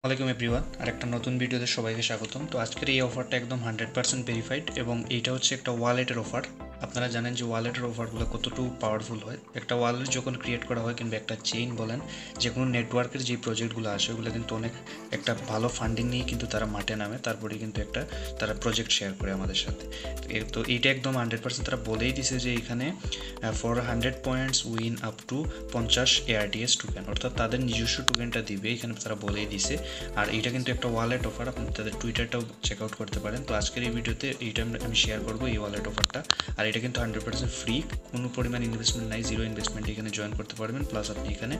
ওয়ালাইকুম এভরিওয়ান আর একটা নতুন ভিডিওতে সবাইকে স্বাগতম। তো আজকের এই অফারটা একদম 100% ভেরিফাইড এবং এইটা হচ্ছে একটা ওয়ালেটের অফার। আপনারা জানেন যে ওয়ালেটের অফারগুলো কতটুকু পাওয়ারফুল হয়। একটা ওয়ালেট যখন ক্রিয়েট করা হয় কিংবা একটা চেইন বলেন, যে কোনো নেটওয়ার্কের যে প্রজেক্টগুলো আসে ওগুলো কিন্তু অনেক একটা ভালো ফান্ডিং নিয়ে কিন্তু তারা মাঠে নামে, তারপরে কিন্তু একটা তারা প্রজেক্ট শেয়ার করে আমাদের সাথে। তো এইটা একদম 100% তারা বলেই দিছে যে এখানে for 100 points win up to 50 ARTS token, অর্থাৎ তাদের নিজস্ব টোকেনটা দিবে, এখানে তারা বলেই দিছে। আর এটা কিন্তু একটা ওয়ালেট অফার, আপনি তাদের টুইটারটাও চেক আউট করতে পারেন। তো আজকের এই ভিডিওতে এইটা আমি শেয়ার করবো এই ওয়ালেট অফারটা। আর এটা কিন্তু 100% ফ্রি, কোনো পরিমাণ ইনভেস্টমেন্ট নাই, জিরো ইনভেস্টমেন্ট এখানে জয়েন করতে পারবেন, প্লাস আপনি এখানে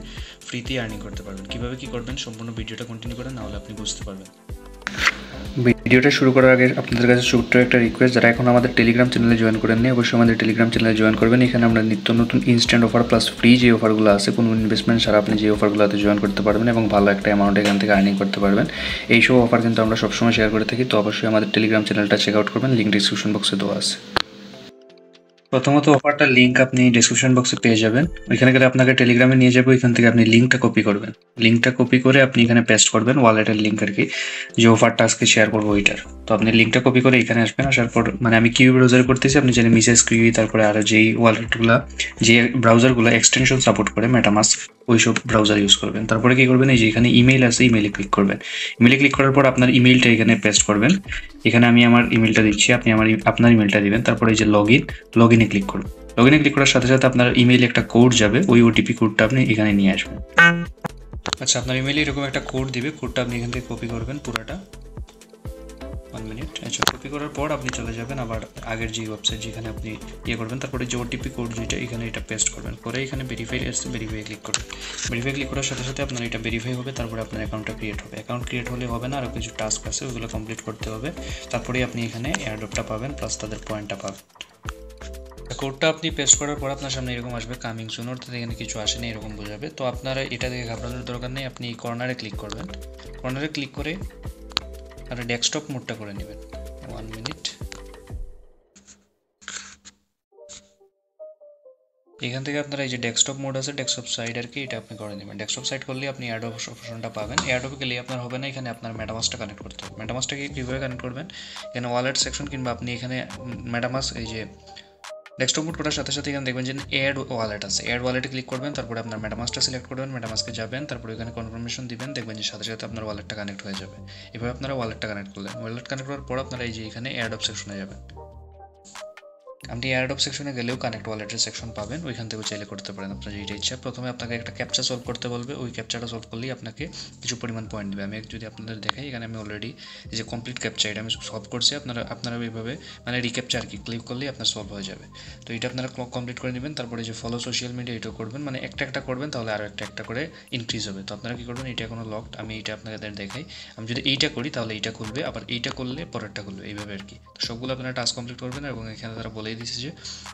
ফ্রিতেই আর্নিং করতে পারবেন। কীভাবে কী করবেন সম্পূর্ণ ভিডিওটা কন্টিনিউ করেন, নাহলে আপনি বুঝতে পারবেন। ভিডিওটা শুরু করার আগে আপনাদের কাছে ছোট্ট একটা রিকোয়েস্ট, যারা এখন আমাদের টেলিগ্রাম চ্যানেলে জয়েন করেননি অবশ্যই আমাদের টেলিগ্রাম চ্যানেলে জয়েন করবেন। এখানে আমরা নিত্য নতুন ইনস্ট্যান্ট অফার প্লাস ফ্রি যে অফারগুলো আছে, কোনো ইনভেস্টমেন্ট ছাড়া আপনি যে অফারগুলোতে জয়েন করতে পারবেন এবং ভালো একটা অ্যামাউন্ট এখান থেকে আর্নিং করতে পারবেন। এইসব অফার কিন্তু আমরা সবসময় শেয়ার করে থাকি। তো অবশ্যই আমাদের টেলিগ্রাম চ্যানেলটা চেক আউট করবেন, লিঙ্ক ডিসক্রিপশন বক্সে দেওয়া আছে। প্রথমত অফারটার লিঙ্ক আপনি ডিসক্রিপশন বক্সে পেয়ে যাবেন। ওইখানে গেলে আপনাকে টেলিগ্রামে নিয়ে যাবো, ওইখান থেকে আপনি লিঙ্কটা কপি করবেন। লিঙ্কটা কপি করে আপনি এখানে পেস্ট করবেন, ওয়ালেটের লিঙ্ক আর কি, যে অফারটা আজকে শেয়ার করবো ওইটার। তো আপনি লিঙ্কটা কপি করে এখানে আসবেন, আসার পর মানে আমি কিউ ব্রাউজার করতেছি, আপনি জানেন মিসেস কিউই, তারপরে আরও যেই ওয়ালেটগুলো যে ব্রাউজারগুলো এক্সটেনশন সাপোর্ট করে মেটামাস্ক, ওইসব ব্রাউজার ইউজ করবেন। তারপরে কি করবেন, এই যে এখানে ইমেইল আছে, ইমেইলে ক্লিক করবেন। ইমেইলে ক্লিক করার পর আপনার ইমেইলটা এখানে পেস্ট করবেন। এখানে আমি আমার ইমেইলটা দিচ্ছি, আপনি আপনার ইমেইলটা দিবেন। তারপরে এই যে লগ ইনে ক্লিক করবেন। লগ ইনে ক্লিক করার সাথে সাথে আপনার ইমেইলে একটা কোড যাবে, ওই ওটিপি কোডটা আপনি এখানে নিয়ে আসবেন। আচ্ছা, আপনার ইমেইলে এরকম একটা কোড দিবে, কোডটা আপনি এখান থেকে কপি করবেন পুরোটা। 1 মিনিট। আচ্ছা, কপি করার পর আপনি চলে যাবেন আবার আগের যে ওয়েবসাইট যেখানে আপনি করবেন, তারপরে যে ওটিপি কোড যেটা এখানে এটা পেস্ট করবেন। পরে এখানে ভেরিফাই আসছে, ভেরিফাই ক্লিক করবেন। ভেরিফাই ক্লিক করার সাথে সাথে আপনার এটা ভেরিফাই হবে, তারপরে আপনার অ্যাকাউন্টটা ক্রিয়েট হবে। অ্যাকাউন্ট ক্রিয়েট হলে হবে না, আরও কিছু টাস্ক আছে, ওইগুলো কমপ্লিট করতে হবে। তারপরে আপনি এখানে এয়ারড্রপটা পাবেন, প্লাস তাদের পয়েন্টটা পাবেন। কোডটা আপনি পেস্ট করার পর আপনার সামনে এরকম আসবে কামিং সুন, অর্থাৎ এখানে কিছু আসেনি এরকম বোঝাবে। তো আপনারা এটা দেখে ঘাবড়ানোর দরকার নেই, আপনি কর্নারে ক্লিক করবেন। কর্নারে ক্লিক করে আর ডেস্কটপ মোডটা করে নেবেন। 1 মিনিট। এখান থেকে আপনারা এই যে ডেস্কটপ মোড আছে, ডেস্কটপ সাইড আর কি, এটা আপনি করে নেবেন। ডেস্কটপ সাইড করলে আপনি এয়ারড্রপ অপশনটা পাবেন। এয়ারড্রপে গেলে আপনার হবে না, এখানে আপনার মেটামাস্কটা কানেক্ট করতে হবে। মেটামাস্কটাকে কীভাবে কানেক্ট করবেন, এখানে ওয়ালেট সেকশন কিংবা আপনি এখানে মেটামাস্ক এই যে ডেস্কটপ মোড করার সাথে সাথে এখানে দেখবেন যে অ্যাড ওয়ালেট আছে, অ্যাড ওয়ালেটে ক্লিক করবেন। তারপরে আপনার মেটামাস্কটা সিলেক্ট করবেন, মেটামাস্কে যাবেন, তারপরে এখানে কনফার্মেশন দিবেন, দেখবেন যে সাথে সাথে আপনার ওয়ালেটটা কানেক্ট হয়ে যাবে। এভাবে আপনারা ওয়ালেটটা কানেক্ট করলেন। ওয়ালেট কানেক্ট করার পর আপনারা এই যে এখানে অ্যাডপ সেকশনে যাবেন। আপনি অ্যাডপ সেকশনে গেলেও কানেক্ট ওয়ালেটের সেকশন পাবেন, ওইখান থেকেও চাইলে করতে পারেন আপনার যেটা ইচ্ছা। প্রথমে আপনাকে একটা ক্যাপচা সলভ করতে বলবে, ওই ক্যাপচাটা সলভ করলেই আপনাকে কিছু পরিমাণ পয়েন্ট দেবে। আমি যদি আপনাদের দেখাই, এখানে আমি অলরেডি এই যে কমপ্লিট ক্যাপচা এটা আমি সলভ করছি। আপনারা এইভাবে মানে রিক্যাপচা আর কি ক্লিক করলেই আপনার সলভ হয়ে যাবে। তো এটা আপনারা কমপ্লিট করে নেবেন। তারপরে যে ফলো সোশ্যাল মিডিয়া এটাও করবেন, মানে একটা করবেন, তাহলে আরও একটা করে ইনক্রিজ হবে। তো আপনারা কী করবেন, এটা এখনো লকড, আমি এটা আপনাদের দেখাই। আমি যদি এইটা করি তাহলে এইটা খুলবে, আবার এইটা করলে পরেরটা খুলবে, এইভাবে আর কি। তো সবগুলো আপনারা টাস্ক কমপ্লিট করবেন এবং এখানে তারা বলেই দিচ্ছে যে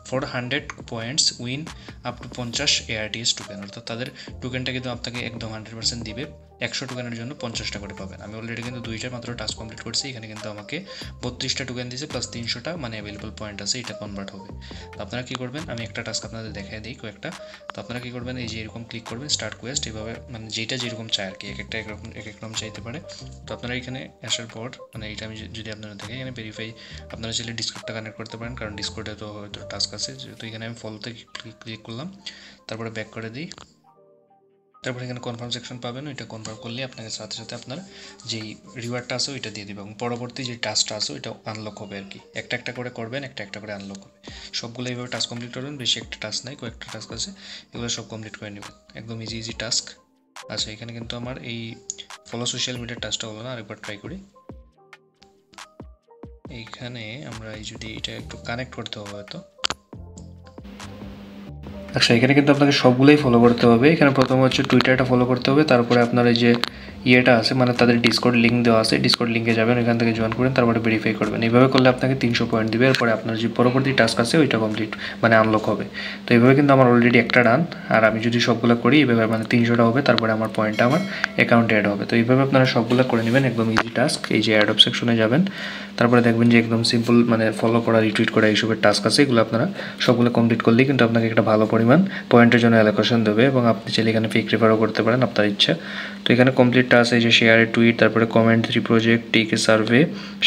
for 100 points win up to 50 ARTS token, অর্থাৎ তাদের টোকেনটা কিন্তু আপনাকে একদম 100% দিবে। 100 টোকেনের জন্য 50টা করে পাবেন। আমি অলরেডি কিন্তু 2টা মাত্র টাস্ক কমপ্লিট করছি, এখানে কিন্তু আমাকে 32টা টোকেন দিয়েছে, প্লাস 300টা মানে অ্যাভেলেবল পয়েন্ট আছে, এটা কনভার্ট হবে। তো আপনারা কী করবেন, আমি একটা টাস্ক আপনাদের দেখাই দিই কয়েকটা। তো আপনারা কী করবেন, এই যে এরকম ক্লিক করবেন স্টার্ট কোয়েস্ট, এভাবে মানে যেটা যেরকম চায় আর কি, এক এক রকম চাইতে পারে। তো আপনারা এখানে আসার পর মানে এইটা আমি যদি আপনারা দেখেন, এখানে ভেরিফাই আপনারা চাইলে ডিসকর্ডটা কানেক্ট করতে পারেন, কারণ ডিসকর্ডে তো হয়তো টাস্ক আছে। তো এখানে আমি ফলোতে ক্লিক করলাম, তারপরে ব্যাক করে দিই। তারপরে এখানে কনফার্ম সেকশন পাবেন, ওইটা কনফার্ম করলে আপনাকে সাথে সাথে আপনার যেই রিওয়ার্ডটা আছে ওইটা দিয়ে দেবে এবং পরবর্তী যে টাস্কটা আছে ওইটা আনলক হবে আর কি। একটা করে করবেন, একটা করে আনলক হবে। সবগুলো এইভাবে টাস্ক কমপ্লিট করবেন, বেশি একটা টাস্ক নাই, কয়েকটা টাস্ক আছে, এগুলো সব কমপ্লিট করে নেবেন। একদম ইজি টাস্ক। আচ্ছা, এখানে কিন্তু আমার এই ফলো সোশ্যাল মিডিয়ার টাস্কটা হলো না, আরেকবার ট্রাই করি। এইখানে আমরা এই যদি এটা একটু কানেক্ট করতে হবে হয়তো। আচ্ছা, এখানে কিন্তু আপনাকে সবগুলোই ফলো করতে হবে। এখানে প্রথম হচ্ছে টুইটারটা ফলো করতে হবে, তারপরে আপনার এই যে ইয়েটা আছে মানে তাদের ডিসকর্ড লিঙ্ক দেওয়া আছে, ডিসকর্ড লিঙ্কে যাবেন, এখান থেকে জয়েন করেন, তারপরে ভেরিফাই করবেন। এইভাবে করলে আপনাকে 300 পয়েন্ট দেবে, এরপরে আপনার যে পরবর্তী টাস্ক আছে ওইটা কমপ্লিট মানে আনলক হবে। তো এইভাবে কিন্তু আমার অলরেডি একটা ডান, আর আমি যদি সবগুলো করি এইভাবে মানে 300টা হবে, তারপরে আমার পয়েন্টটা আমার অ্যাকাউন্টে অ্যাড হবে। তো এইভাবে আপনারা সবগুলো করে নেবেন, একদম ইজি টাস্ক। এই যে অ্যাড অফ সেকশনে যাবেন, তারপরে দেখবেন যে একদম সিম্পল মানে ফলো করা, রিটুইট করা এইসবের টাস্ক আছে, এগুলো আপনারা সবগুলো কমপ্লিট করলেই কিন্তু আপনাকে একটা ভালো পরিমাণ পয়েন্টের জন্য অ্যালোকেশন দেবে এবং আপনি চাইলে এখানে ফিক রেফারও করতে পারেন আপনার ইচ্ছা। তো এখানে কমপ্লিট টাস্ক এই যে শেয়ারে টুইট, তারপরে comment 3 project, take a survey,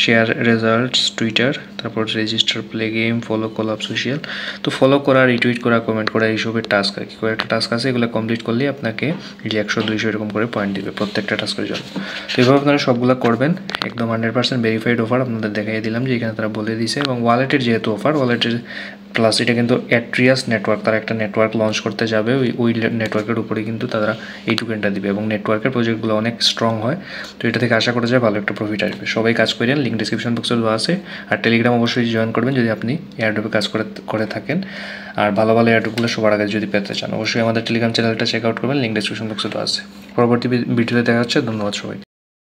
share results Twitter, তারপর রেজিস্টার প্লে গেম, ফলো কলাপ সোশ্যাল। তো ফলো করা, রিটুইট করা, কমেন্ট করা এইসবের টাস্ক আর কি। কয়েকটা টাস্ক আছে, এগুলো কমপ্লিট করলে আপনাকে যে 100-200 এরকম করে পয়েন্ট দিবে প্রত্যেকটা টাস্কের জন্য। তো এইভাবে আপনারা সবগুলো করবেন। একদম 100% ভেরিফাইড অফার আপনাদের দেখাই দিলাম যে এখানে তারা বলে দিয়েছে। এবং ওয়ালেটের যেহেতু অফার, ওয়ালেটের প্লাস এটা কিন্তু অ্যাট্রিয়াস নেটওয়ার্ক, তারা একটা নেটওয়ার্ক লঞ্চ করতে যাবে, ওই নেটওয়ার্কের উপরে কিন্তু তারা এই টোকেনটা দিবে এবং নেটওয়ার্কের প্রজেক্টগুলো অনেক স্ট্রং হয়। তো এটা থেকে আশা করা যায় ভালো একটা প্রফিট আসবে। সবাই কাজ করেন, লিঙ্ক ডিসক্রিপশন বক্সে দেওয়া আছে। আর টেলিগ্রাম অবশ্যই জয়েন করবেন যদি আপনি এয়ারড্রপে কাজ করে থাকেন। আর ভালো ভালো এয়ারড্রপগুলো সবার আগে যদি পেতে চান অবশ্যই আমাদের টেলিগ্রাম চ্যানেলটা চেক আউট করবেন, লিঙ্ক ডিসক্রিপশন বক্সে দেওয়া আছে। পরবর্তী ভিডিওতে দেখা হচ্ছে। ধন্যবাদ সবাইকে।